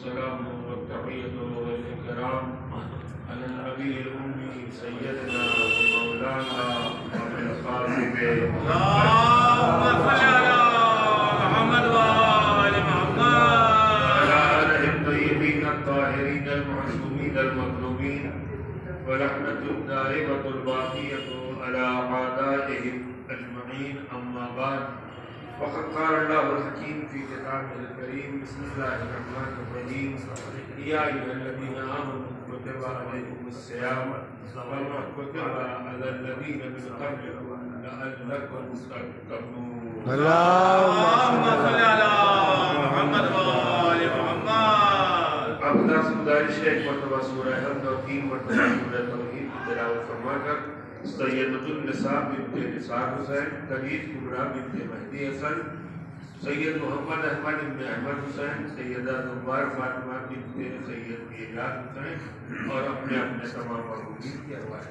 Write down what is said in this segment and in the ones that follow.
والسلام والتحية والإكرام على النبي الأمي سيدنا ومولانا أبي القاسم اللهم صل على محمد وآل محمد وعلى آله الطيبين الطاهرين المعصومين المظلومين ورحمة الدائمة الباقية على أعدائهم أجمعين. أما بعد، وقد قال الله الحكيم في كتابه الكريم: بسم الله الرحمن الرحيم. يا أيها الذين آمنوا كتب عليكم الصيام كما كتب على الذين من قبلكم لعلكم تتقون. اللهم صل على محمد وآل محمد. آپ خدا سے گزارش ہے ایک مرتبہ سورہ حمد اور 3 مرتبہ سورہ توحید کی تلاوت فرما کر سیدۃ النساء بنت نثار حسین، قدیر کبریٰ بنت مہدی حسن، سید محمد احمد بن احمد حسین، سیدہ زبار فاطمہ بنت سید اعجاز حسین اور اپنے تمام مرحومین کی ارواح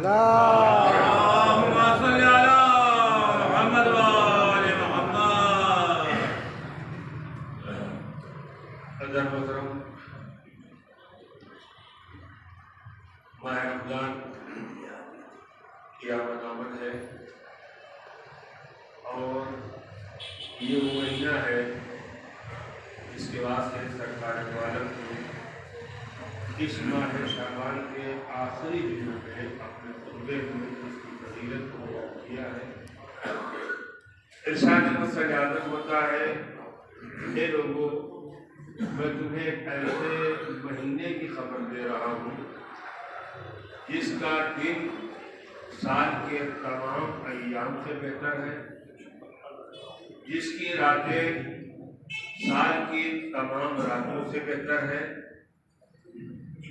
اللهم صل على محمد وآل محمد. حضرت محترم، ماہ رمضان قیامت آمد ہے اور یہ وہ مہینہ ہے جس کے واسطے سرکار دو عالم نے اس ماہ شعبان کے آخری دنوں میں اپنے خطبے میں اس کی فضیلت کو بیان کیا ہے. ارشاد مسجد ہوتا ہے: اے لوگوں، میں تمہیں ایک ایسے مہینے کی خبر دے رہا ہوں جس کا دن سال کے تمام ایام سے بہتر ہے، جس کی راتیں سال کی تمام راتوں سے بہتر ہے.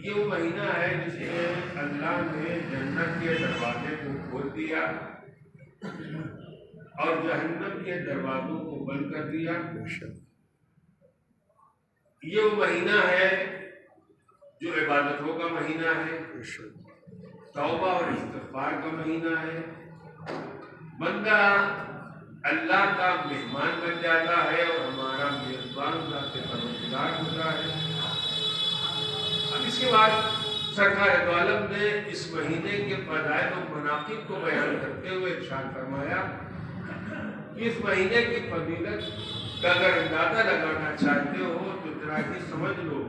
یہ وہ مہینہ ہے جس میں اللہ نے جنت کے دروازے کو کھول دیا اور جہنم کے دروازوں کو بند کر دیا. یہ وہ مہینہ ہے جو عبادتوں کا مہینہ ہے، توبہ اور استغفار کا مہینہ ہے. بندہ اللہ کا مہمان بن جاتا ہے اور ہمارا میزبان ذات پروردگار ہوتا ہے. اب اس کے بعد سرکار دو عالم نے اس مہینے کے فضائل و مناقب کو بیان کرتے ہوئے ارشاد فرمایا کہ اس مہینے کی فضیلت کا اگر اندازہ لگانا چاہتے ہو تو ذرا ہی سمجھ لو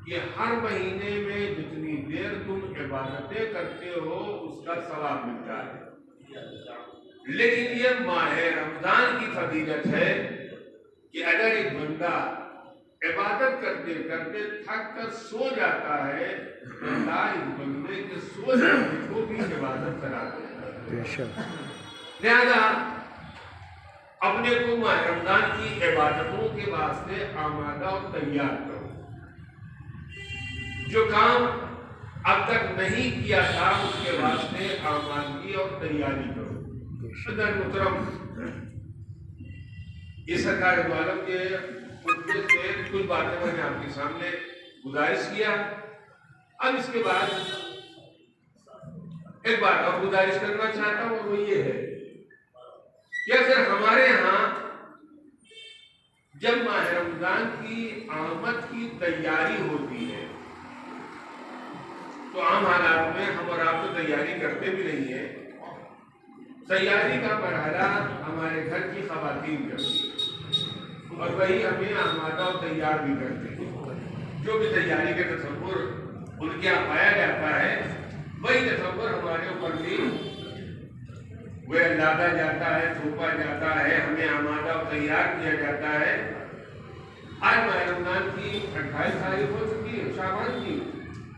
کہ ہر مہینے میں جتنی دیر تم عبادتیں کرتے ہو اس کا ثواب ملتا ہے. لیکن یہ ماہ رمضان کی فضیلت ہے کہ اگر ایک بندہ عبادت کرتے کرتے تھک کر سو جاتا ہے تو اللہ اس بندے کے سو جانے کو بھی عبادت کرا دیتا ہے. لہذا اپنے کو ماہ رمضان کی عبادتوں کے واسطے آمادہ اور تیار کرو. جو کام اب تک نہیں کیا تھا اس کے واسطے آمادگی اور تیاری کرو. حضرت محترم، یہ سرکار دو عالم کے خطبے سے کچھ باتیں میں نے آپ کے سامنے گزارش کیا. اب اس کے بعد ایک بات اور گزارش کرنا چاہتا ہوں، وہ یہ ہے کہ اگر ہمارے ہاں جب ماہ رمضان کی آمد کی تیاری ہوتی ہے تو عام حالات میں ہم اور آپ تو تیاری کرتے بھی نہیں ہیں. تیاری کا مرحلہ ہمارے گھر کی خواتین کرتی ہیں اور وہی ہمیں آمادہ اور تیار بھی کرتے ہیں. جو بھی تیاری کا تصور ان کے یہاں پایا جاتا ہے وہی تصور ہمارے اوپر بھی وہ لادا جاتا ہے، تھوپا جاتا ہے، ہمیں آمادہ اور تیار کیا جاتا ہے. آج ماہ رمضان کی 28 تاریخ ہو چکی ہے شعبان کی،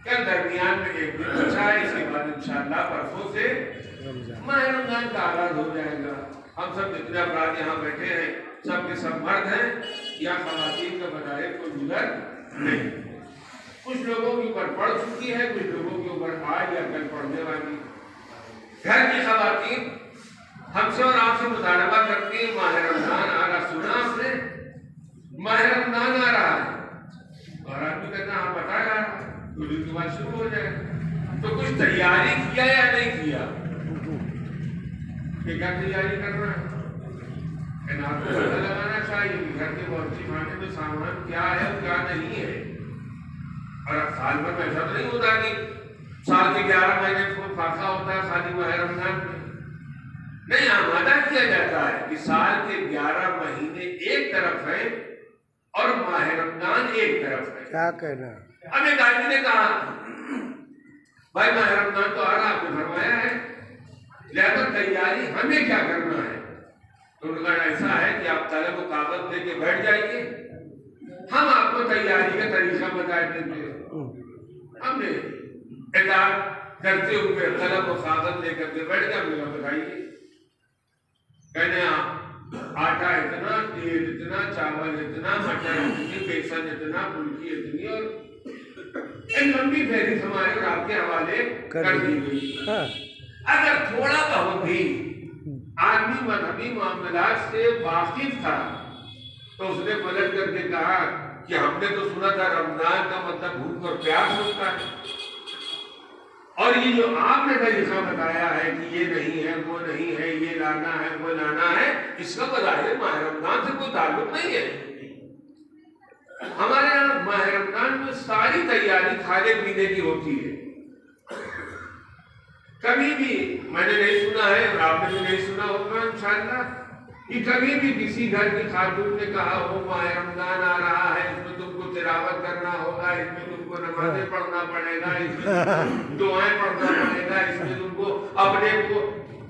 کل درمیان میں ایک دن اچھا ہے، اس کے بعد انشاءاللہ پرسوں سے ماہ رمضان کا آغاز ہو جائے گا۔ ہم سب جتنے افراد یہاں بیٹھے ہیں سب کے سب مرد ہیں یا خواتین کا بظاہر کوئی گزر نہیں، کچھ لوگوں کے اوپر پڑ چکی ہے، کچھ لوگوں کے اوپر آج یا کل پڑھنے والی۔ گھر کی خواتین ہم سے اور آپ سے مطالبہ کرتی ہیں، ماہ رمضان آ رہا، سنا آپ نے ماہ رمضان آ رہا ہے، اور آدمی کہتا ہاں بتا رہا کچھ دن کے بعد شروع ہو جائے، تو کچھ تیاری کیا یا نہیں کیا؟ کہ کیا تیاری کرنا ہے؟ آپ کو پتہ لگانا چاہیے کہ گھر کے باورچی خانے میں سامان کیا ہے اور کیا نہیں ہے۔ اور اب سال بھر میں ایسا تو نہیں ہوتا کہ سال کے 11 مہینے کو فاقہ ہوتا ہے خالی ماہ رمضان میں، نہیں، آمادہ کیا جاتا ہے کہ سال کے 11 مہینے ایک طرف ہے اور ماہ رمضان ایک طرف ہے۔ کیا کہنا؟ اب ایک آدمی نے کہا بھائی ماہ رمضان تو آ رہا، آپ نے فرمایا ہے، لہذا تیاری ہمیں کیا کرنا ہے؟ تو انہوں نے کہا ایسا ہے کہ آپ قلم و کاغذ لے کے بیٹھ جائیے، ہم آپ کو تیاری کا طریقہ بتا دیتے ہیں۔ ہم نے اطاعت کرتے ہوئے قلم و کاغذ لے کر کے بیٹھ گیا، ہم نے کہا بتائیے، کہنے آٹا اتنا، تیل اتنا، چاول اتنا، مٹر اتنی، بیسن اتنا، پھلکی اتنی، اور ایک لمبی فہرست ہمارے اور آپ کے حوالے کر دی گئی۔ اگر تھوڑا بہت بھی آدمی مذہبی معاملات سے واقف تھا تو اس نے پلٹ کر کے کہا کہ ہم نے تو سنا تھا رمضان کا مطلب بھوک اور پیاس ہوتا ہے، اور یہ جو آپ نے طریقہ بتایا ہے کہ یہ نہیں ہے، وہ نہیں ہے، یہ لانا ہے، وہ لانا ہے، اس کا بظاہر ماہ رمضان سے کوئی تعلق نہیں ہے۔ ہمارے یہاں ماہ رمضان میں ساری تیاری کھانے پینے کی ہوتی ہے۔ کبھی بھی میں نے نہیں سنا ہے اور آپ نے بھی نہیں سنا ہوگا انشاءاللہ کہ کبھی بھی کسی گھر کی خاتون نے کہا ہو ماہ رمضان آ رہا ہے، اس میں تم کو تلاوت کرنا ہوگا، اس میں تم کو نمازیں پڑھنا پڑے گا، اس میں دعائیں پڑھنا پڑے گا، اس میں تم کو اپنے کو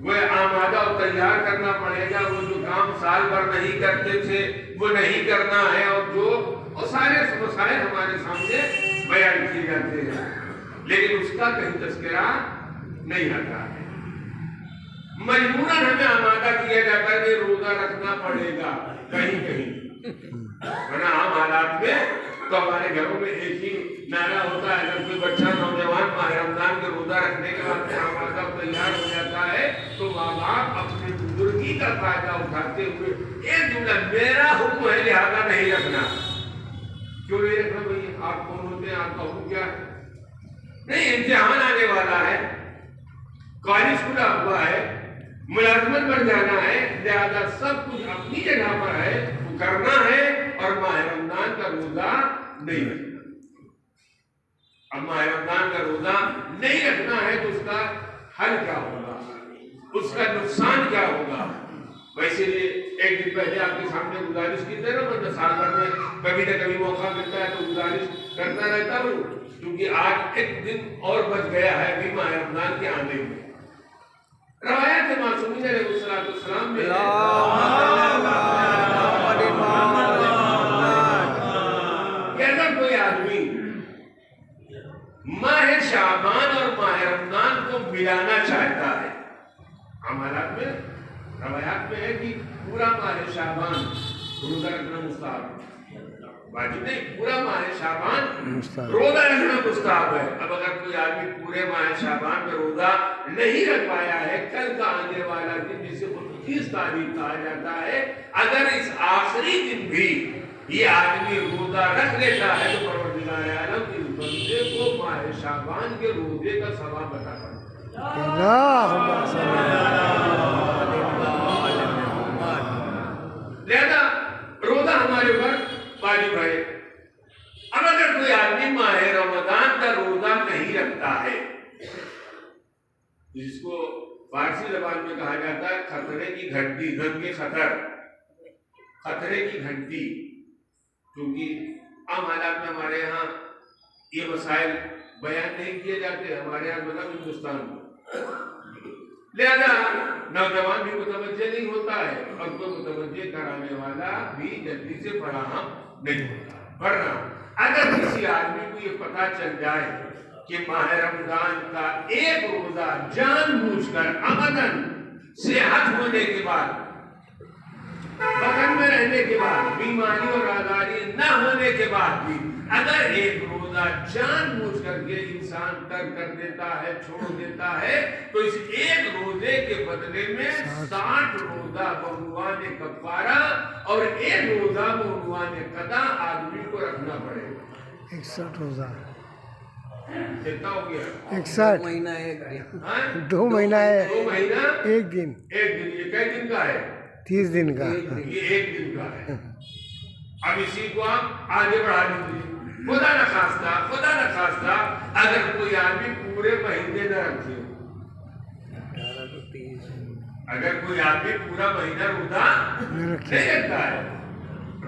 وہ آمادہ اور تیار کرنا پڑے گا، وہ جو کام سال بھر نہیں کرتے تھے وہ نہیں کرنا ہے، اور جو وہ سارے مسائل ہمارے سامنے بیان کیے جاتے ہیں، لیکن اس کا کہیں تذکرہ نہیں آتا ہے۔ مجبوراً ہمیں آمادہ کیا جاتا ہے کہ روزہ رکھنا پڑے گا کہیں کہیں، ورنہ عام حالات میں تو ہمارے گھروں میں ایک ہی نعرہ ہوتا ہے، اگر کوئی بچہ نوجوان ماہ رمضان کے روزہ رکھنے کے بعد آمادہ تیار ہو جاتا ہے تو ماں باپ اپنی بزرگی کا فائدہ اٹھاتے ہوئے ایک جملہ میرا حکم ہے لہذا نہیں رکھنا۔ کیوں نہیں رکھنا بھائی؟ آپ کون ہوتے ہیں؟ آپ کا حکم کیا ہے؟ نہیں، امتحان آنے والا ہے، کالج کھلا ہوا ہے، ملازمت پر جانا ہے، لہذا سب کچھ اپنی جگہ پر ہے، وہ کرنا ہے، اور ماہ رمضان کا روزہ نہیں رکھنا۔ اب ماہ رمضان کا روزہ نہیں رکھنا ہے تو اس کا حل کیا ہوگا، اس کا نقصان کیا ہوگا؟ ویسے ایک دن پہلے آپ کے سامنے گزارش کی تھی نا، میں سال بھر میں کبھی نہ کبھی موقع ملتا ہے تو گزارش کرتا رہتا ہوں، کیونکہ آج ایک دن اور بچ گیا ہے ابھی ماہ رمضان کے آنے میں۔ روایت معصومین علیہ السلام میں کہ اگر کوئی آدمی ماہ شعبان اور ماہ رمضان کو ملانا چاہتا ہے، عمالات میں روایات میں ہے کہ پورا ماہ شعبان روزہ رکھنا مستحب ہے، واجب نہیں، پورا ماہ شعبان روزہ رکھنا مستحب ہے۔ اب اگر کوئی آدمی پورے ماہ شعبان میں روزہ نہیں رکھ پایا ہے، کل کا آنے والا دن جسے 29 تاریخ کہا جاتا ہے، اگر اس آخری دن بھی یہ آدمی روزہ رکھ لیتا ہے تو پروردگار عالم اس بندے کو ماہ شعبان کے روزے کا ثواب عطا کرتا ہے۔ لہذا روزہ ہمارے اوپر واجب ہے۔ اب اگر کوئی آدمی ماہ رمضان کا روزہ نہیں رکھتا ہے، جس کو فارسی زبان میں کہا جاتا ہے خطرے کی گھنٹی، زنگ خطر، خطرے کی گھنٹی، کیونکہ عام حالات میں ہمارے ہاں یہ مسائل بیان نہیں کیے جاتے، ہمارے ہاں مطلب ہندوستان میں، لہذا نوجوان بھی متوجہ نہیں ہوتا ہے اور کوئی متوجہ کرانے والا بھی جلدی سے فراہم نہیں ہوتا۔ ورنہ اگر کسی آدمی کو یہ پتہ چل جائے کہ ماہ رمضان کا ایک روزہ جان بوجھ کر عمدن صحت ہونے کے بعد، بدن میں رہنے کے بعد، بیماری اور آزاری نہ ہونے کے بعد بھی اگر ایک روزہ جان بوجھ کر کے انسان ترک کر دیتا ہے، چھوڑ دیتا ہے، تو اس ایک روزے کے بدلے میں 60 روزہ بعنوان کفارہ اور ایک روزہ بعنوان قضا آدمی کو رکھنا پڑے گا۔ 61 روزہ، کتنا ہو گیا؟ 61 مہینہ ایک دن، 2 مہینہ ہے، 2 مہینہ 1 دن، یہ کئی دن کا ہے؟ 30 دن کا۔ یہ 1 دن کا ہے۔ اب اسی کو آپ آگے بڑھا دیجیے۔ خدا نخواستہ اگر کوئی آدمی پورے مہینے نہ رکھے، اگر کوئی آدمی پورا مہینہ روزہ نہیں رکھتا ہے،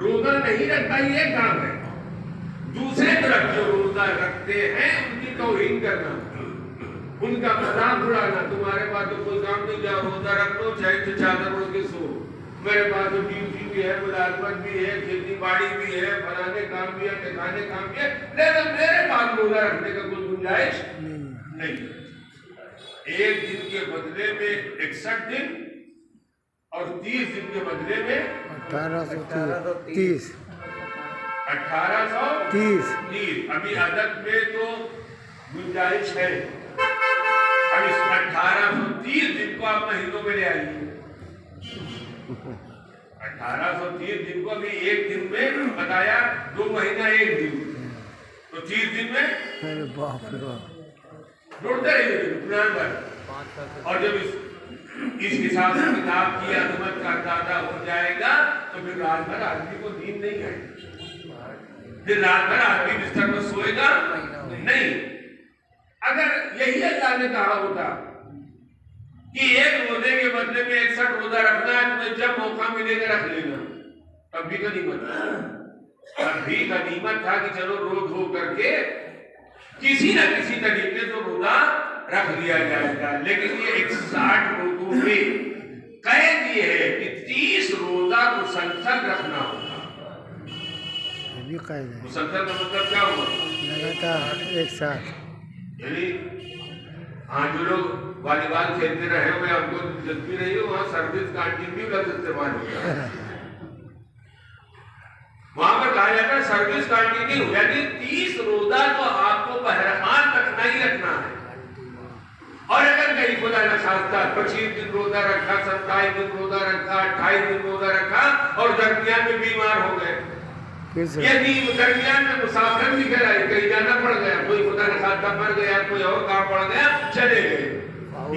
روزہ نہیں رکھتا یہ کام ہے، دوسرے طرف جو روزہ رکھتے ہیں ان کی توہین کرنا، ان کا مذاق اڑانا، تمہارے پاس تو کوئی کام نہیں، جاؤ روزہ رکھ لو، چاہے تو چادر اوڑھ کے سو، میرے پاس تو ڈیوٹی بھی ہے، ملازمت بھی ہے، کھیتی باڑی بھی ہے، فلانے کام بھی ہے، ٹھکانے کام بھی ہے، لیکن میرے پاس روزہ رکھنے کا کوئی گنجائش نہیں۔ ایک دن کے بدلے میں 61 دن اور 30 دن کے بدلے میں 1830 1830۔ ابھی عدد میں تو گنجائش ہے، اب اس 1830 دن کو آپ مہینوں میں لے آئیے۔ 1830 دن کو ابھی ایک دن میں بتایا، 2 مہینہ 1 دن، تو 30 دن میں ارے باپ رے باپ، جوڑتے رہیے اطمینان پر، اور جب اس حساب سے کتاب کی عظمت کا اندازہ ہو جائے گا تو پھر رات بھر آدمی کو نیند نہیں آئے گی، پھر رات بھر آدمی بستر میں سوئے گا نہیں۔ اگر یہی اللہ نے کہا ہوتا کہ ایک روزے کے بدلے میں 61 روزہ رکھنا ہے، تمہیں جب موقع ملے گا رکھ لینا، تب بھی غنیمت تھا، تب بھی غنیمت تھا کہ چلو روز ہو کر کے کسی نہ کسی طریقے سے روزہ رکھ لیا جائے گا۔ لیکن یہ 61 روزوں میں قید یہ ہے کہ 30 روزہ مسلسل رکھنا ہوگا۔ یہ بھی قید ہے، مسلسل کا مطلب کیا ہوا؟ لگاتار ایک ساتھ، یعنی ہاں جو لوگ والی بال کھیلتے رہے ہوئے، ہم کو دلچسپی نہیں ہو، وہاں سروس کانٹینیو لفظ استعمال ہوتا ہے، وہاں پر کہا جاتا ہے سروس کانٹینیو، یعنی 30 روزہ تو آپ کو بہرحال رکھنا ہی رکھنا ہے۔ اور اگر کہیں خدا نخواستہ 25 دن روزہ رکھا، 27 دن روزہ رکھا، 28 دن روزہ رکھا اور درمیان میں بیمار ہو گئے، یعنی درمیان میں مسافر بھی گھر آئے، کہیں جانا پڑ گیا، کوئی خدا نخواستہ مر گیا، کوئی اور کام پڑ گیا، چلے گئے،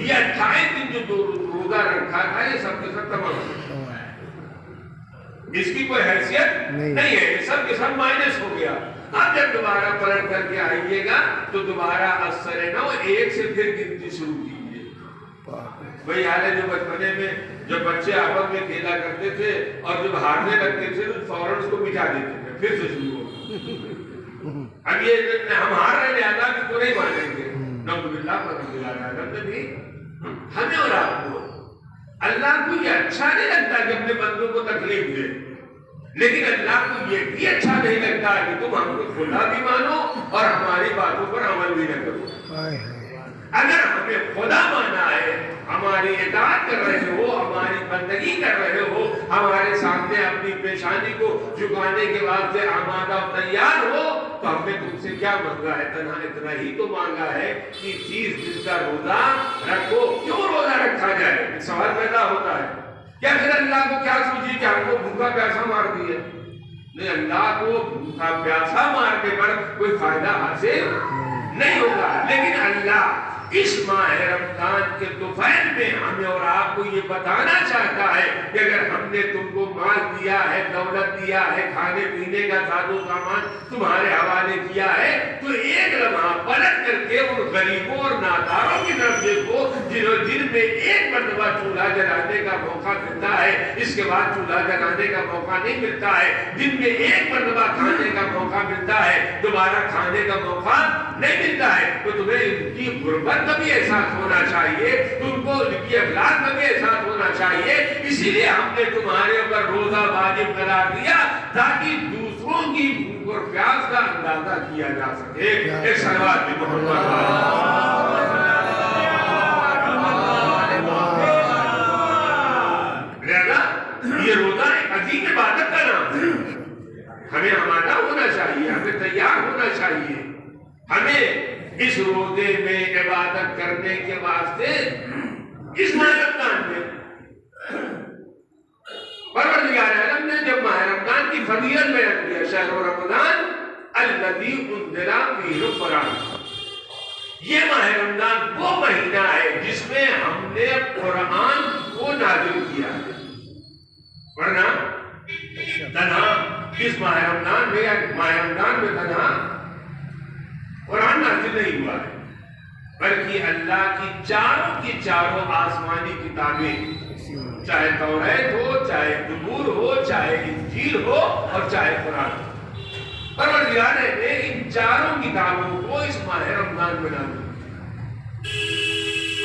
یہ 28 دن جو روزہ رکھا تھا یہ سب کے سب تمام ہو گیا، اس کی کوئی حیثیت نہیں ہے، یہ سب کے سب مائنس ہو گیا۔ اب جب دوبارہ پلٹ کر کے آئیے گا تو دوبارہ اثر نو 1 سے پھر گنتی شروع کیجیے۔ وہی حال ہے جو بچپنے میں جب بچے آپس میں کھیلا کرتے تھے اور جب ہارنے لگتے تھے تو فوراً اس کو مٹا دیتے تھے، پھر سے شروع ہوگا۔ اب یہ ہم ہار رہے لہذا اس کو نہیں مانیں گے، نعوذ باللہ نے بھی ہمیں اور آپ کو، اللہ کو یہ اچھا نہیں لگتا کہ اپنے بندوں کو تکلیف دے، لیکن اللہ کو یہ بھی اچھا نہیں لگتا کہ تم ہم کو خدا بھی مانو اور ہماری باتوں پر عمل بھی نہ کرو۔ اگر ہمیں خدا مانا ہے، ہماری اطاعت کر رہے ہو، ہماری بندگی کر رہے ہو، ہمارے سامنے اپنی پیشانی کو جھکانے کے واسطے آمادہ و تیار ہو، تو ہم نے تم سے کیا مانگا ہے؟ تنہا اتنا ہی تو مانگا ہے کہ 30 دن کا روزہ رکھو۔ کیوں روزہ رکھا جائے؟ سوال پیدا ہوتا ہے، کیا پھر اللہ کو کیا سوچی کہ ہم کو بھوکا پیاسا مار دیا؟ نہیں، اللہ کو بھوکا پیاسا مارنے پر کوئی فائدہ حاصل نہیں ہوگا، لیکن اللہ اس ماہ رمضان کے طفیل میں ہمیں اور آپ کو یہ بتانا چاہتا ہے کہ اگر ہم نے تم کو مال دیا ہے، دولت دیا ہے، کھانے پینے کا ساز و سامان تمہارے حوالے کیا ہے، تو ایک لمحہ پلٹ کر کے ان غریبوں اور ناداروں کی طرف دیکھو جن میں ایک مرتبہ چولہا جلانے کا موقع ملتا ہے، اس کے بعد چولہا جلانے کا موقع نہیں ملتا ہے، جن میں ایک مرتبہ کھانے کا موقع ملتا ہے، دوبارہ کھانے کا موقع نہیں ملتا ہے، تو تمہیں ان کی غربت کا بھی احساس ہونا چاہیے، تم کو ان کی اخلاق کا بھی احساس ہونا چاہیے۔ اسی لیے ہم نے تمہارے اوپر روزہ واجب قرار دیا تاکہ دوسروں لوگوں کی بھوک اور پیاس کا اندازہ کیا جا سکے. ایک صلوات بھی یہ روزہ ایک عظیم عبادت کا نام ہے. ہمیں آمادہ ہونا چاہیے, ہمیں تیار ہونا چاہیے. ہمیں اس روزے میں عبادت کرنے کے واسطے اس ماہ رمضان میں پروردگار عالم نے جب ماہ رمضان کی فضیلت بیان کیا, شہر رمضان الذی انزل فیہ القرآن, یہ ماہ رمضان وہ مہینہ ہے جس میں ہم نے قرآن کو نازل کیا ہے. ورنہ تنہا اس ماہ رمضان میں یا ماہ رمضان میں تنہا قرآن نازل نہیں ہوا ہے, بلکہ اللہ کی چاروں آسمانی کتابیں, چاہے توریت ہو, چاہے زبور ہو, چاہے انجیل ہو اور چاہے قرآن ہو, پروردگار نے ان چاروں کتابوں کو اس ماہ رمضان میں نازل کیا.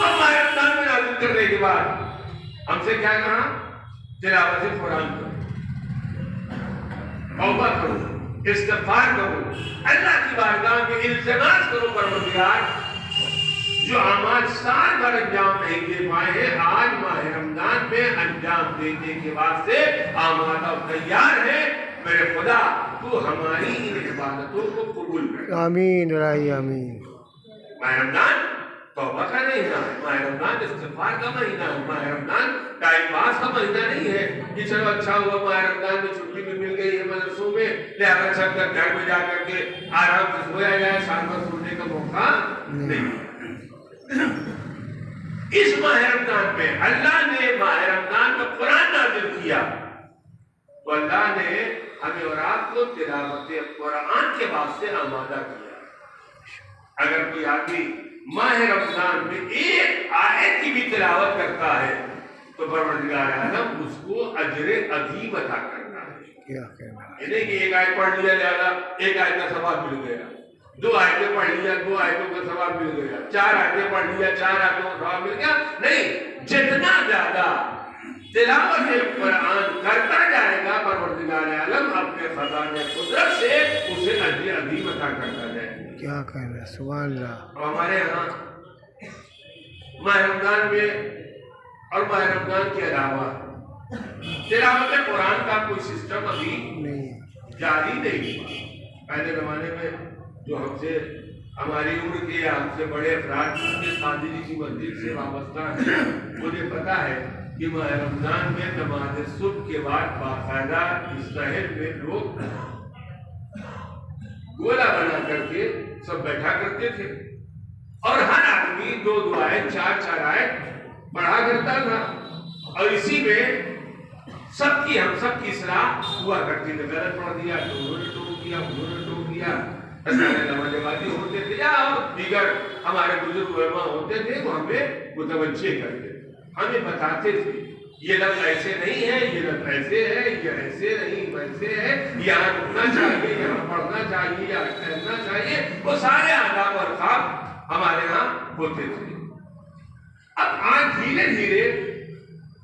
اب ماہ رمضان میں نازل کرنے کے بعد ہم سے کیا کہا؟ تلاوت قرآن کرو, توبہ کرو, استغفار کرو, اللہ کی بارگاہ میں التماس کرو پروردگار جو اعمال سال بھر انجام نہیں دے پائے ہیں, آج ماہ رمضان میں انجام دینے کے واسطے آمادہ تیار ہے. میرے خدا تو ہماری ان عبادتوں کو قبول کر. آمین الہی آمین. ماہ رمضان توبہ کا مہینہ ہے, ماہ رمضان استغفار کا مہینہ ہے, ماہ رمضان ٹائم پاس کا مہینہ نہیں ہے کہ چلو اچھا ہوا ماہ رمضان میں چھٹی بھی مل گئی ہے مدرسوں میں, لہذا چل کر گھر میں جا کر کے آرام سے سویا جائے, شام کو سونے کا موقع نہیں. اس ماہ رمضان میں اللہ نے ماہ رمضان کا قرآن نازل کیا تو اللہ نے ہمیں اور آپ کو تلاوت قرآن کے واسطے آمادہ کیا. اگر کوئی آدمی ماہ رمضان میں ایک آیت کی بھی تلاوت کرتا ہے تو پروردگار عالم اس کو اجر عظیم عطا کرتا ہے. یہ نہیں کہ ایک آیت پڑھ لیا زیادہ, ایک آیت کا ثواب مل گیا, 2 آیتیں پڑھ لیا 2 آیتوں کا ثواب مل گیا, 4 آیتیں پڑھ لیا 4 آیتوں کا ثواب مل گیا. نہیں, جتنا زیادہ تلاوت قرآن کرتا جائے گا پروردگار عالم اپنے خزانہ قدرت سے اسے اجر عظیم عطا کرتا جائے گا. کیا کہنا, سبحان اللہ. ہمارے یہاں ماہ رمضان میں اور ماہ رمضان کے علاوہ تلاوت قرآن کا کوئی سسٹم ابھی نہیں جاری نہیں ہوا. پہلے زمانے میں جو ہم سے ہماری عمر کے یا ہم سے بڑے افراد کے قادری کی مسجد سے وابستہ ہیں, مجھے پتا ہے کہ ماہ رمضان میں نماز صبح کے بعد باقاعدہ اس شہر میں لوگ گولا بنا کر کے سب بیٹھا کرتے تھے اور ہر آدمی 2 آیت 4 آیت پڑھا کرتا تھا, اور اسی میں سب کی ہم سب کی اصلاح ہوا کرتی تھی. غلط پڑھ دیا تو انہوں نے ٹوک دیا, انہوں نے ٹوک دیا. نمازی ہوتے تھے یا دیگر ہمارے بزرگ علماء ہوتے تھے وہ ہمیں متوجہ کرتے, ہمیں بتاتے تھے یہ لفظ ایسے نہیں ہے, یہ لفظ ایسے ہے, یہ ایسے نہیں ویسے ہے, یہاں رکنا چاہیے, یہاں پڑھنا چاہیے, یہاں ٹھہرنا چاہیے. وہ سارے آداب اور خواب ہمارے ہاں ہوتے تھے. اب آج دھیرے دھیرے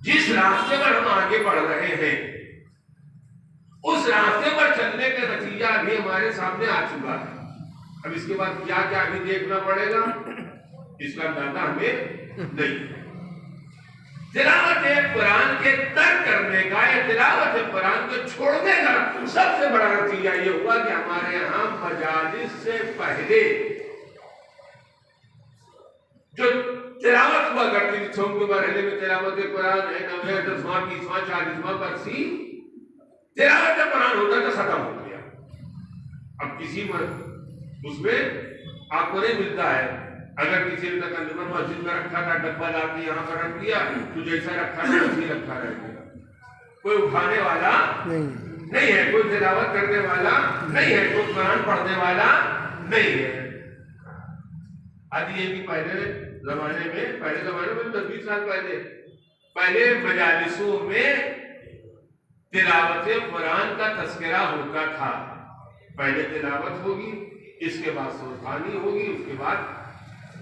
جس راستے پر ہم آگے بڑھ رہے ہیں اس راستے پر چلنے کا نتیجہ ابھی ہمارے سامنے آ چکا ہے. اب اس کے بعد کیا کیا ابھی دیکھنا پڑے گا اس کا اندازہ ہمیں نہیں. تلاوت قرآن کے ترک کرنے کا یا تلاوت قرآن کے چھوڑنے کا سب سے بڑا نتیجہ یہ ہوا کہ ہمارے یہاں مجالس سے پہلے جو تلاوت ہوا کرتی تھی, سوم کے مرحلے میں تلاوت قرآن ہے, 9ویں 10واں 20واں 40واں برسی تلاوت قرآن ہوتا تھا, ختم ہو گیا. اب کسی اس میں آپ کو نہیں ملتا ہے. اگر کسی نے تقریباً مسجد میں رکھا تھا, ڈبہ لا کے یہاں پر رکھ دیا تو جیسا رکھا تھا ویسے رکھا رہ گیا. کوئی اٹھانے والا نہیں ہے, کوئی تلاوت کرنے والا نہیں ہے, کوئی قرآن پڑھنے والا نہیں ہے. یہ بھی پہلے زمانے میں 10-20 سال پہلے مجالسوں میں تلاوت قرآن کا تذکرہ ہوتا تھا. پہلے تلاوت ہوگی, اس کے بعد سلطانی ہوگی, اس کے بعد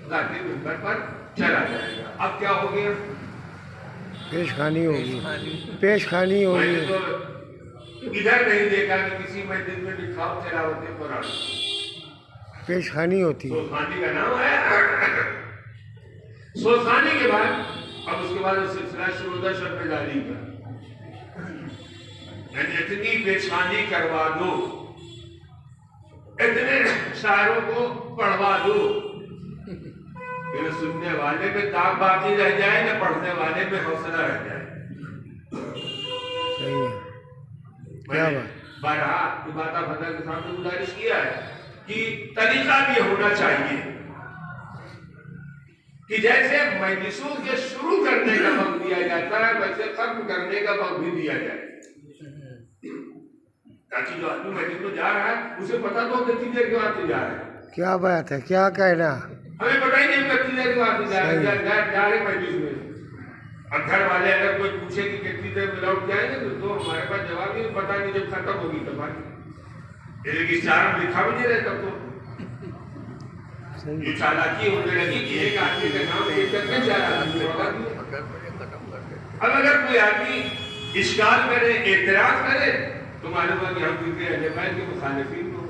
ذاتی منبر پر چلا جائے گا. اب کیا ہو گیا؟ پیش خانی ہوگی. میں نے تو ادھر نہیں دیکھا کہ کسی مسجد میں لکھا ہو تلاوت قرآن، پیش خانی ہوتی ہے. سوزخانی کا نام ہے. سوزخانی کے بعد اب اس کے بعد سلسلہ شروع ہوتا شب بیداری کا. یعنی اتنی پیشخانی کروا دو، اتنے شاعروں کو پڑھوا دو کہ سننے والے میں داغ باقی رہ جائے نہ پڑھنے والے میں حوصلہ رہ جائے. صحیح ہے. کیا بات. بارہا عبادہ فتح کے سامنے گزارش کیا ہے کہ طریقہ بھی ہونا چاہیے کہ جیسے مجلسوں کے شروع کرنے کا وقت دیا جاتا ہے ویسے ختم کرنے کا وقت بھی دیا جائے، تاکہ جو آدمی مجلس میں جا رہا ہے اسے پتا تو کتنی دیر کے بعد جا رہا ہے. کیا بات ہے. کیا کہنا. ہمیں پتہ ہی نہیں کتنی دیر کے بعد جا رہے مجلس میں. اب گھر والے اگر کوئی پوچھے کہ کتنی دیر میں لوٹ جائیں گے تو ہمارے پاس جواب نہیں، پتا نہیں جب ختم ہوگی تب لیکن چار لکھا بھی نہیں رہتا. تو یہ چالاکی ہونے لگی کہ ایک آدمی کا نام ایک کر کے چار آدمی ہوگا. اب اگر کوئی آدمی اشکال کرے، اعتراض کرے تو معلوم ہے کہ ہم کسی اہل بیت کے مخالفین ہوں.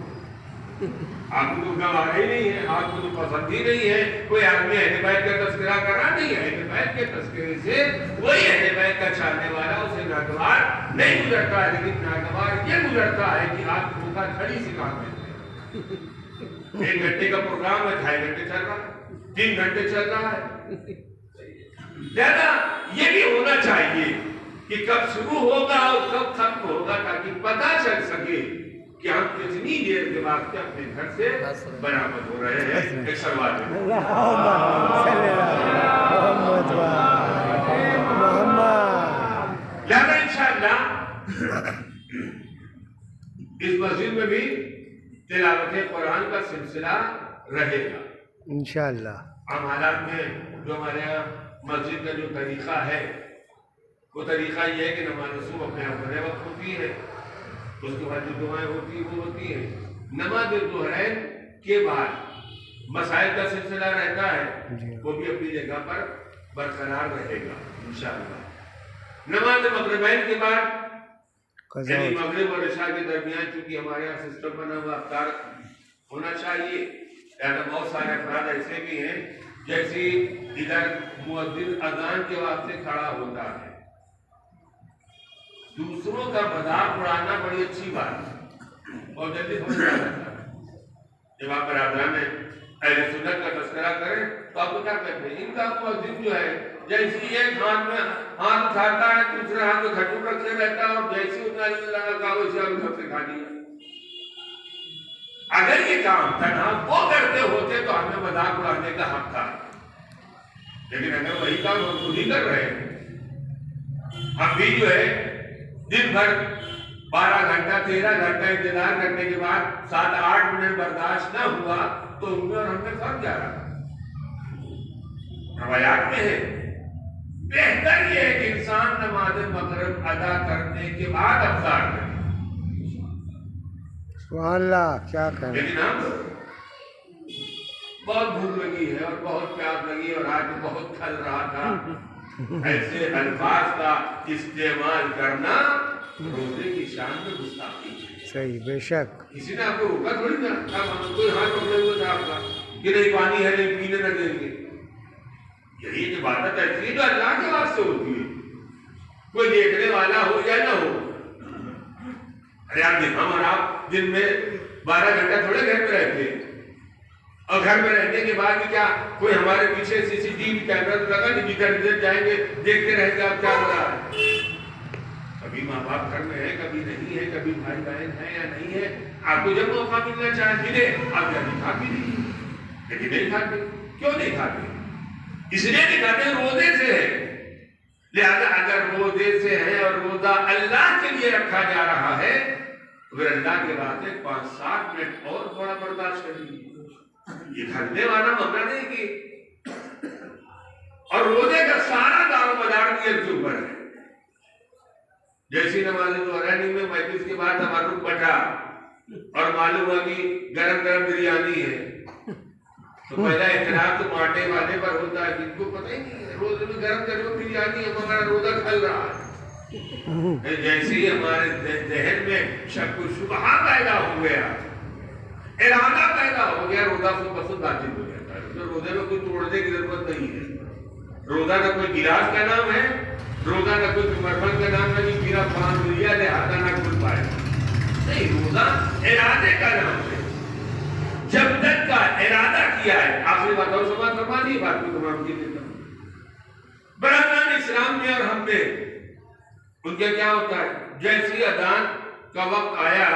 آپ کو تو گوارا ہی نہیں ہے، آپ کو تو پسند ہی نہیں ہے. کوئی آدمی اہل بیت کا تذکرہ کرا نہیں ہے. اہل بیت کے تذکرے سے وہی اہل بیت کا چاہنے والا اسے ناگوار نہیں گزرتا ہے، لیکن ناگوار یہ گزرتا ہے کہ آپ کو کھڑی سے کام دیتے ہیں. 1 گھنٹے کا پروگرام ہے، 2.5 گھنٹے چل رہا ہے، 3 گھنٹے چل رہا ہے. لہذا یہ بھی ہونا چاہیے کہ کب شروع ہوگا اور کب ختم ہوگا، تاکہ پتہ چل سکے کہ ہم کتنی دیر کے بعد کے اپنے گھر سے برآمد ہو رہے ہیں. ایک سوال ہے. لہذا انشاءاللہ اس مسجد میں بھی تلاوت قرآن کا سلسلہ رہے گا انشاءاللہ. عام حالات میں جو ہمارے یہاں مسجد کا جو طریقہ ہے وہ طریقہ یہ ہے کہ نماز صبح اپنے اپنے وقت ہوتی ہے، اس کے بعد جو دعائیں ہوتی ہیں وہ ہوتی ہیں. نماز ظہرین کے بعد مسائل کا سلسلہ رہتا ہے، وہ بھی اپنی جگہ پر برقرار رہے گا انشاءاللہ. نماز مغربین کے بعد یعنی مغرب اور عشاء کے درمیان چونکہ ہمارے یہاں سسٹم بنا ہوا افطار ہونا چاہیے، یعنی بہت سارے افراد ایسے بھی ہیں جیسے ادھر مؤذن اذان کے واسطے کھڑا ہوتا ہے. دوسروں کا مذاق اڑانا بڑی اچھی بات ہے اور جلدی سمجھ میں آ جاتا ہے. جب آپ برادران اہل سنت کا تذکرہ کریں تو آپ کو کیا کہتے ہیں؟ ان کا مؤذن جو ہے جیسے ایک ہاتھ میں ہاتھ اٹھاتا ہے دوسرے ہاتھ میں گھٹو رکھے رہتا ہے اور جیسے اتنا اللہ کا ویسے ہم سب سے کھا دیا. اگر یہ کام تنہا وہ کرتے ہوتے تو ہمیں مذاق اڑانے کا حق تھا، لیکن اگر وہی کام ہم خود ہی کر رہے ہیں. ہم بھی جو ہے دن بھر 12 گھنٹہ 13 گھنٹہ انتظار کرنے کے بعد 7-8 منٹ برداشت نہ ہوا تو ان میں اور ہم میں فرق جا رہا. روایات میں ہے بہتر یہ ہے کہ انسان نماز مغرب ادا کرنے کے بعد افطار کرے. سبحان اللہ. کیا کہنا. لیکن ہم بہت بھوک لگی ہے اور بہت پیاس لگی اور آج بہت کھل رہا تھا، ایسے الفاظ کا استعمال کرنا روزے کی شان میں گستاخی ہے. صحیح. بے شک. کسی نے آپ کو روکا تھوڑی نا، کوئی ہاتھ پکڑے ہوئے تھا آپ کا کہ نہیں پانی ہے نہیں پینے نہ دیں گے. یہی عبادت ایسی ہے جو اللہ کے واسطے ہوتی ہے، کوئی دیکھنے والا ہو یا نہ ہو. ارے آپ ہم اور آپ دن میں 12 گھنٹہ تھوڑے گھر میں رہتے ہیں، اور گھر میں رہنے کے بعد بھی کیا کوئی ہمارے پیچھے CCTV کیمرہ لگا نہیں، جدھر جدھر جائیں گے دیکھتے رہیں گے آپ کیا ہو رہا ہے. کبھی ماں باپ گھر میں ہے کبھی نہیں ہے، کبھی بھائی بہن ہے یا نہیں ہے. آپ کو جب موقع ملنا چاہے ملے آپ جب کھاتے نہیں، لیکن نہیں کھاتے. کیوں نہیں کھاتے؟ اس لیے نہیں کھاتے روزے سے ہے. لہذا اگر روزے سے ہے اور روزہ اللہ کے لیے رکھا جا رہا ہے تو پھر اللہ کے واسطے 5-7 منٹ اور تھوڑا برداشت کریے. یہ کھانے والا معاملہ نہیں کہ اور روزے کا سارا دار و مدار نیت کے اوپر ہے. جیسی نماز ظہرین میں مجلس کے بعد تبرک بٹا اور معلوم ہوا کہ گرم گرم بریانی ہے تو پہلا اعتراض تو مانٹے والے پر ہوتا ہے جن کو پتہ ہی نہیں ہے روزے میں گرم گرم بریانی ہے مگر روزہ کھل رہا ہے. جیسے ہی ہمارے ذہن میں شک و شبہ پیدا ہو گیا، ارادہ پیدا ہو گیا، روزہ خود بخود باطل ہو جاتا ہے۔ تو روزے میں کوئی توڑنے کی ضرورت نہیں ہے۔ روزہ نہ کوئی گلاس کا نام ہے، روزہ نہ کوئی مرمر کا نام ہے کہ میرا باندھ لیا لہٰذا نہ کھل پائے، نہیں، روزہ ارادے کا نام ہے۔ جب تک کا ارادہ کیا ہے، آخری بات اور سماعت فرما دی، بات کو تمام کی دیتا ہوں۔ برادران اسلام میں اور ہم میں ان کا کیا ہوتا ہے، جیسی اذان کا وقت آیا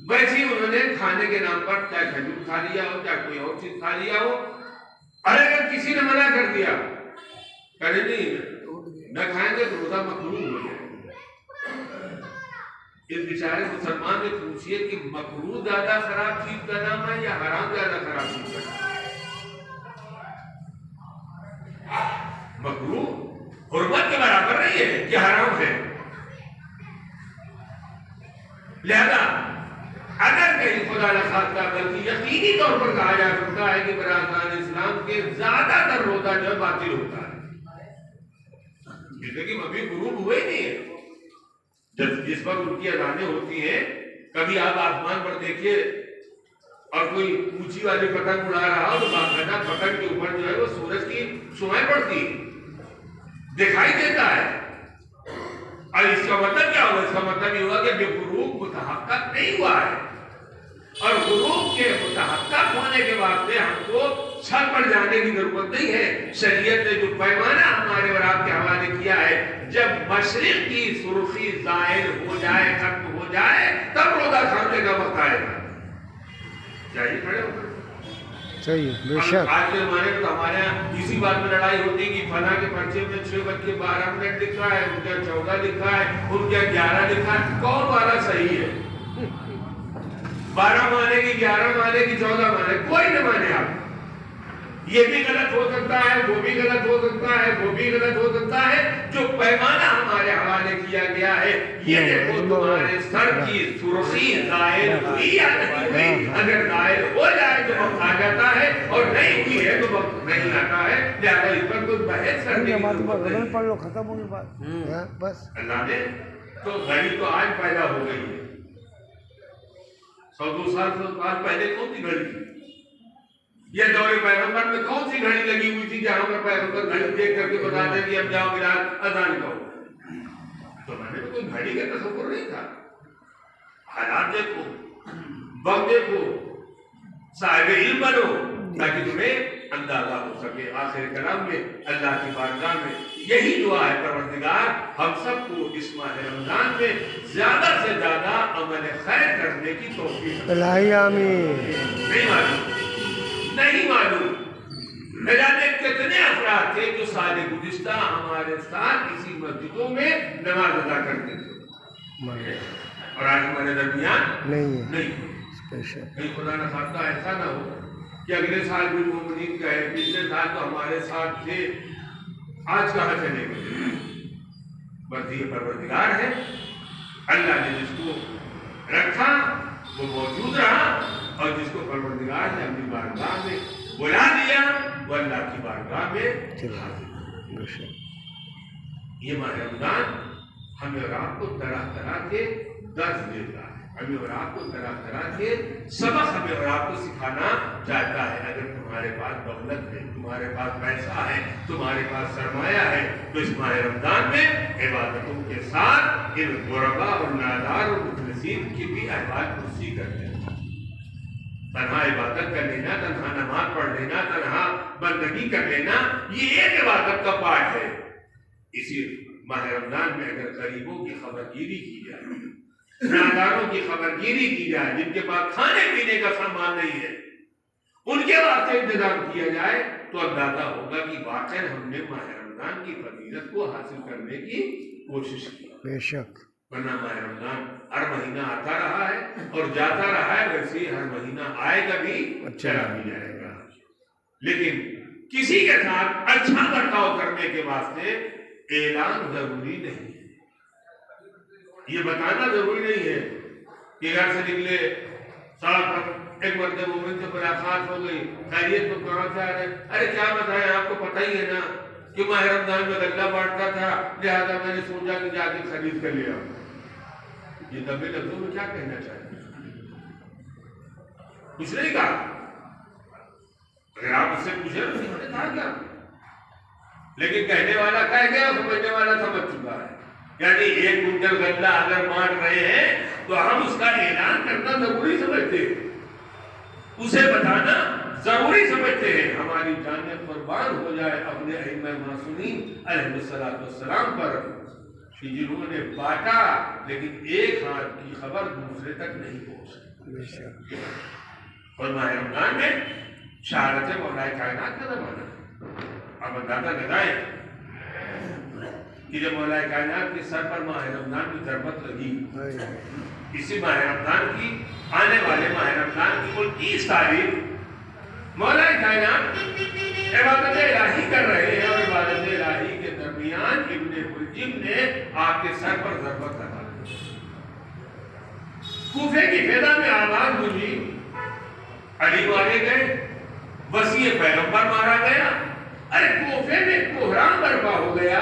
ویسے ہی انہوں نے کھانے کے نام پر چاہے کھجور کھا لیا ہو، چاہے کوئی اور چیز کھا لیا ہو، اور اگر کسی نے منع کر دیا کہ نہیں نہ کھائیں گے تو روزہ مکروہ ہو جائے، اس بیچارے مسلمان نے پوچھئے کہ مکروہ زیادہ خراب چیز کا نام ہے یا حرام زیادہ خراب چیز کا نام ہے؟ مکروہ حرمت کے برابر نہیں ہے کہ حرام ہے۔ لہذا اگر کہیں خدا نخواستہ بلکہ یقینی طور پر کہا جا سکتا ہے کہ برادران اسلام کے زیادہ تر روزہ جو ہے باطل ہوتا ہے، جیسے کہ ابھی غروب ہوئے ہی نہیں ہے، جس پر ان کی اذانیں ہوتی ہیں، کبھی آپ آسمان پر دیکھیے اور کوئی اونچی والی پتنگ اڑا رہا ہو تو باقاعدہ پتنگ کے اوپر جو ہے وہ سورج کی شعاعیں پڑتی دکھائی دیتا ہے، اور اس کا مطلب کیا ہوا؟ اس کا مطلب یہ ہوا کہ جو غروب متحقق نہیں ہوا ہے، اور غروب کے متحقق ہونے کے واسطے ہم کو چھت پر جانے کی ضرورت نہیں ہے۔ شریعت نے جو پیمانہ ہمارے اور آپ کے حوالے کیا ہے، جب مشرق کی سرخی ظاہر ہو جائے، ختم ہو جائے، تب روزہ کھانے کا وقت آئے گا۔ چاہیے کھڑے ہو کر صحیح، بے شک۔ آج کے زمانے میں تو ہمارے یہاں اسی بات میں لڑائی ہوتی ہے کہ فلاں کے پرچے میں 6:12 لکھا ہے، ان کا 14 لکھا ہے، ان کا 11 لکھا ہے، کون والا صحیح ہے؟ 12 مانے کی، 11 مانے کی، 14 مانے، کوئی نہ مانے آپ، یہ بھی غلط ہو سکتا ہے، وہ بھی غلط ہو سکتا ہے، وہ بھی غلط ہو سکتا ہے۔ جو پیمانہ ہمارے حوالے کیا گیا ہے، یہ دیکھو تمہارے سر کی سرخی ظاہر ہوئی یا نہیں ہوئی، اگر ظاہر ہو جائے تو وقت آ جاتا ہے، اور نہیں ہوئی ہے تو وقت نہیں آتا ہے، لہذا اس پر کوئی بحث کرنے کی ضرورت نہیں۔ پڑھ لو، ختم ہوگی بات، بس۔ اللہ نے تو گھڑی تو آج پیدا ہو گئی ہے، 100-200 سال پہلے کون سی گھڑی تھی؟ یہ دور پیغمبر میں کون سی گھڑی لگی ہوئی تھی جہاں پر پیغمبر گھڑی دیکھ کر کے بتاتے کہ اب جاؤ بلال اذان کہو؟ تو میں نے کوئی گھڑی کا تصور نہیں تھا۔ حالات دیکھو، وقت دیکھو، صاحب علم بنو تاکہ تمہیں اندازہ ہو سکے۔ آخر کلام میں اللہ کی بارگاہ میں یہی دعا ہے، پروردگار ہم سب کو اس ماہ رمضان میں زیادہ سے زیادہ عمل خیر کرنے کی توفیق عطا الہی آمین۔ نہیں معلوم نہ جانے کتنے افراد تھے جو سال گزشتہ ہمارے ساتھ اسی مسجدوں میں نماز ادا کرتے تھے، اور آج ہمارے درمیان نہیں۔ کہیں خدا نہ خواستہ ایسا نہ ہو کہ اگلے سال بھی مومنین کہے پچھلے سال تو ہمارے ساتھ تھے، آج کہاں چلے گئے؟ بس یہ پروردگار ہے، اللہ نے جس کو رکھا وہ موجود رہا، اور جس کو پروردگار نے اپنی بارگاہ میں بلا دیا وہ اللہ کی بارگاہ میں حاضر۔ یہ ماہ رمضان ہمیں اور آپ کو طرح طرح کے درس دیتا ہے، ہمیں اور آپ کو طرح طرح کے سبق ہمیں اور آپ کو سکھانا چاہتا ہے۔ اگر تمہارے پاس دولت ہے، تمہارے پاس پیسہ ہے، تمہارے پاس سرمایہ ہے، تو اس ماہ رمضان میں عبادتوں کے ساتھ ان غربا اور نادار اور مفلسین کی بھی احوال پرسی کرتے ہیں۔ تنہا عبادت کر لینا، تنہا نماز پڑھ لینا، تنہا بندگی کر لینا، یہ ایک عبادت کا پارٹ ہے۔ اسی ماہ رمضان میں اگر غریبوں کی خبرگیری کی جائے، ناداروں کی خبرگیری کی جائے، جن کے پاس کھانے پینے کا سامان نہیں ہے، ان کے واسطے انتظام کیا جائے، تو اندازہ ہوگا کہ واقعی ہم نے ماہ رمضان کی فضیلت کو حاصل کرنے کی کوشش کی۔ بے شک۔ ورنہ ماہ رمضان ہر مہینہ آتا رہا ہے اور جاتا رہا ہے، ویسے ہی ہر مہینہ آئے گا بھی، چلا بھی جائے گا۔ لیکن کسی کے ساتھ اچھا برتاؤ کرنے کے واسطے اعلان ضروری نہیں ہے، یہ بتانا ضروری نہیں ہے کہ گھر سے نکلے، سڑک پر ایک مرد مومن سے ملاقات ہو گئی، خیریت تو کہاں سے آ رہے، ارے کیا بتائیں آپ کو پتہ ہی ہے نا، کہ ماہ رمضان میں غلہ بانٹتا تھا، لہذا میں نے سوچا کہ جا کے خرید کر لیا۔ یہ دبے لفظوں میں کیا کہنا چاہتے ہیں؟ کچھ نہیں کہا۔ اگر آپ اس سے پوچھیں تو انہوں نے کہا کیا، لیکن کہنے والا کہہ گیا، سمجھنے والا سمجھ چکا ہے۔ یعنی 1 کنٹل غلہ اگر بانٹ رہے ہیں تو ہم اس کا اعلان کرنا ضروری سمجھتے ہیں، اسے بتانا ضروری سمجھتے ہیں، ہماری جانیں قربان ہو جائے اپنے ائمہ معصومین علیہ السلام پر کہ جنہوں نے بانٹا لیکن ایک ہاتھ کی خبر دوسرے تک نہیں پہنچی۔ اور ماہ رمضان میں شہادت مولا کائنات کا زمانہ ہے۔ اب اندازہ لگائیں کہ جب مولا کائنات کے سر پر ماہ رمضان کی ضربت لگی، اسی ماہ رمضان کی آنے والے ماہ رمضان کی 29 تاریخ مولا کائنات عبادت الہی کر رہے ہیں، اور عبادت الہی کے درمیان ابن ملجم نے آپ کے سر پر ضربت لگا دی۔ کوفے کی فضا میں آواز گونجی، علی مارے گئے، وسیع پیغمبر مارا گیا۔ ارے کوفے میں کوہرام برپا ہو گیا۔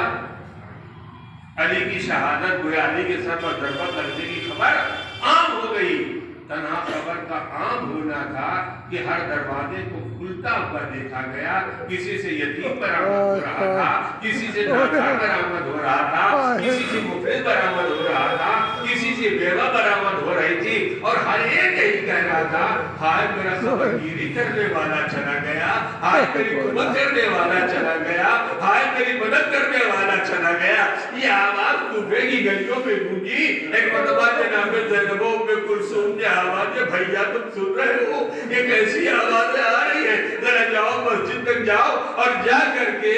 علی کی شہادت گویا علی کے سر پر ضربت لگنے کی خبر عام ہو گئی۔ تنہا خبر کا عام ہونا تھا کہ ہر دروازے کو کھلتا ہوا دیکھا گیا، کسی سے یتیم برآمد ہو رہا تھا، کسی سے نادار برآمد ہو رہا تھا، کسی سے مفلس برآمد ہو رہا تھا، کسی سے بیوہ برآمد ہو رہی تھی، اور ہر ایک یہی کہہ رہا تھا، ہائے میرا خبرگیری کرنے والا چلا گیا، ہائے میری خدمت کرنے والا چلا گیا، ہائے میری مدد کرنے والا چلا گیا۔ یہ آواز کوفے کی گلیوں میں گونجی۔ ایک مرتبہ جناب زینب ام کلثوم نے آواز، بھیا تم سن رہے ہو؟ یہ کیسی آوازیں آ رہی ہیں؟ ذرا جاؤ مسجد تک جاؤ اور جا کر کے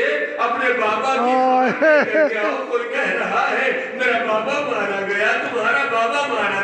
اپنے بابا کی خبر لے کر کے آؤ، کوئی کہہ رہا ہے میرا بابا مارا گیا، تمہارا بابا مارا گیا۔